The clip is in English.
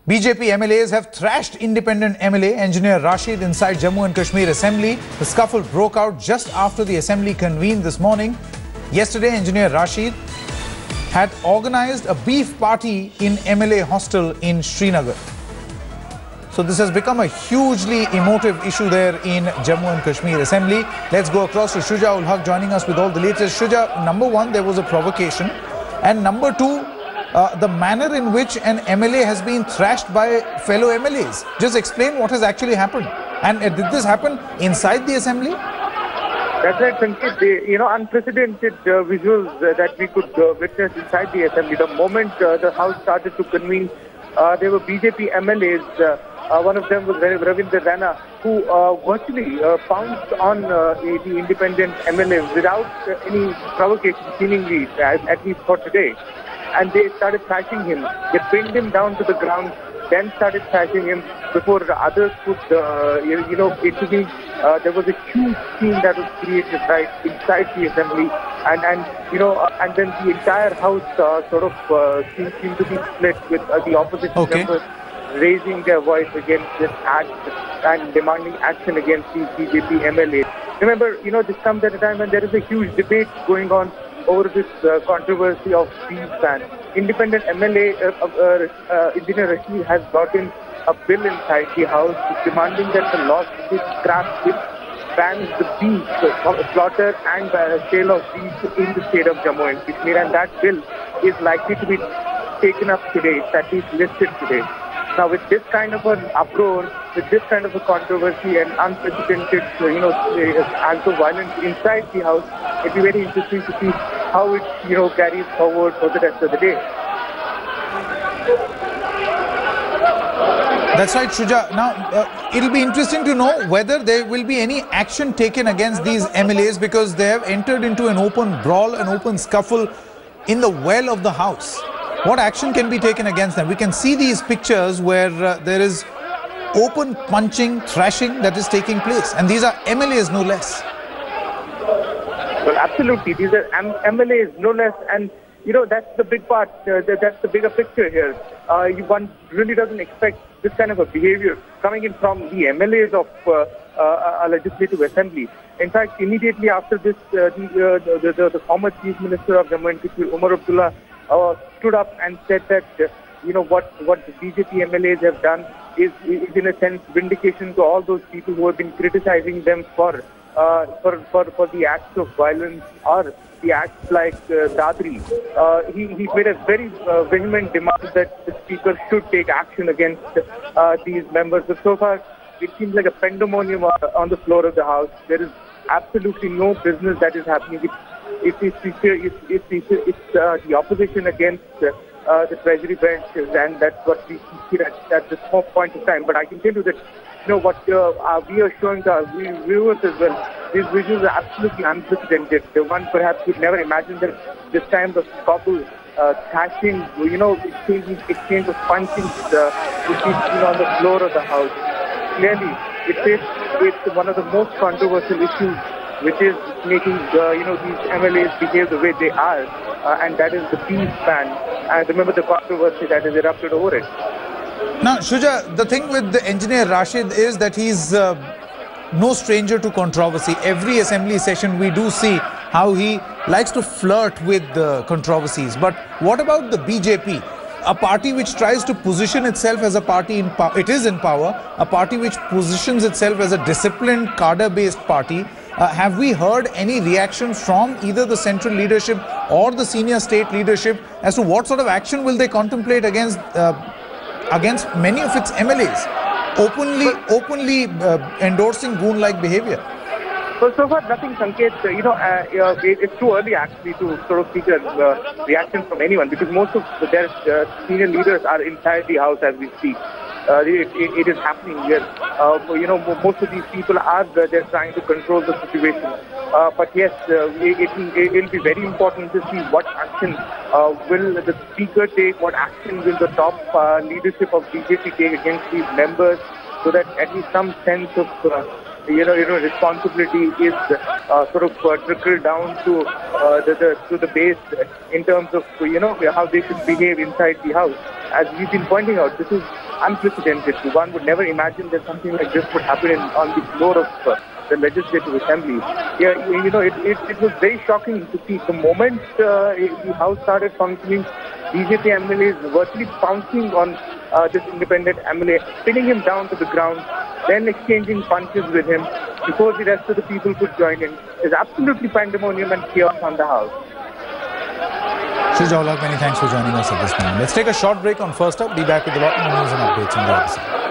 BJP MLAs have thrashed independent MLA engineer Rashid inside Jammu and Kashmir Assembly. The scuffle broke out just after the Assembly convened this morning. Yesterday, engineer Rashid had organized a beef party in MLA hostel in Srinagar. So this has become a hugely emotive issue there in Jammu and Kashmir Assembly. Let's go across to Shuja ul Haq joining us with all the latest. Shuja, number one, there was a provocation. And number two, the manner in which an MLA has been thrashed by fellow MLAs. Just explain what has actually happened. And did this happen inside the Assembly? That's right, Sanket. Unprecedented visuals that we could witness inside the Assembly. The moment the House started to convene, there were BJP MLAs. One of them was Ravindra Rana, who virtually pounced on the independent MLA without any provocation, seemingly, at least for today. And they started thrashing him. They pinned him down to the ground, then started thrashing him before the others could, basically, there was a huge scene that was created right inside the Assembly. And then the entire House seemed to be split with the opposition members raising their voice against this act and demanding action against these BJP MLAs. Remember, this comes at a time when there is a huge debate going on over this controversy of beef ban. Independent MLA Engineer Rashid has brought in a bill inside the House demanding that the law be scrapped which bans the beef, slaughter and sale of beef in the state of Jammu and Kashmir, and that bill is likely to be taken up today, at least listed today. Now, with this kind of an uproar, with this kind of a controversy and unprecedented, acts of violence inside the House, it'll be very interesting to see how it, carries forward for the rest of the day. That's right, Shuja. Now, it'll be interesting to know whether there will be any action taken against these MLAs because they have entered into an open brawl, an open scuffle in the well of the House. What action can be taken against them? We can see these pictures where there is open punching, thrashing that is taking place. And these are MLAs, no less. Well, absolutely. These are MLAs, no less. And, that's the big part. That's the bigger picture here. One really doesn't expect this kind of a behavior coming in from the MLAs of a legislative assembly. In fact, immediately after this, the former Chief Minister of Jammu and Kashmir, Umar Abdullah, stood up and said that, what the BJP MLAs have done is in a sense vindication to all those people who have been criticizing them for the acts of violence or the acts like Dadri. He made a very vehement demand that the Speaker should take action against these members. But so far, it seems like a pandemonium on the floor of the House. There is absolutely no business that is happening. It's the opposition against the Treasury bench, and that's what we see at this point in time. But I can tell you that, what we are showing the viewers as well, these visuals are absolutely unprecedented. The one perhaps would never imagine that this time the scuffle, thrashing, exchange of punching would be seen on the floor of the House. Clearly, it's one of the most controversial issues which is making these MLAs behave the way they are, and that is the beef ban. And remember the controversy that has erupted over it. Now, Shuja, the thing with the engineer Rashid is that he's no stranger to controversy. Every assembly session we do see how he likes to flirt with the controversies. But what about the BJP? A party which tries to position itself as a party in power, it is in power, a party which positions itself as a disciplined, cadre-based party. Have we heard any reaction from either the central leadership or the senior state leadership as to what sort of action will they contemplate against many of its MLAs, openly endorsing goon-like behavior? Well, so far nothing, Sanket. It's too early actually to sort of seek a reaction from anyone because most of their senior leaders are inside the House as we speak. It is happening here. Most of these people are they're trying to control the situation. But yes, it will be very important to see what action will the Speaker take, what action will the top leadership of BJP take against these members, so that at least some sense of responsibility is trickled down to the base in terms of how they should behave inside the House. As we've been pointing out, this is unprecedented. One would never imagine that something like this would happen on the floor of the Legislative Assembly. Yeah, it was very shocking to see the moment the House started functioning, BJP MLAs virtually pouncing on this independent MLA, pinning him down to the ground, then exchanging punches with him before the rest of the people could join in. There's absolutely pandemonium and chaos on the House. Shujaa, many thanks for joining us at this moment. Let's take a short break on First Up. Be back with a lot more news and updates on the other side.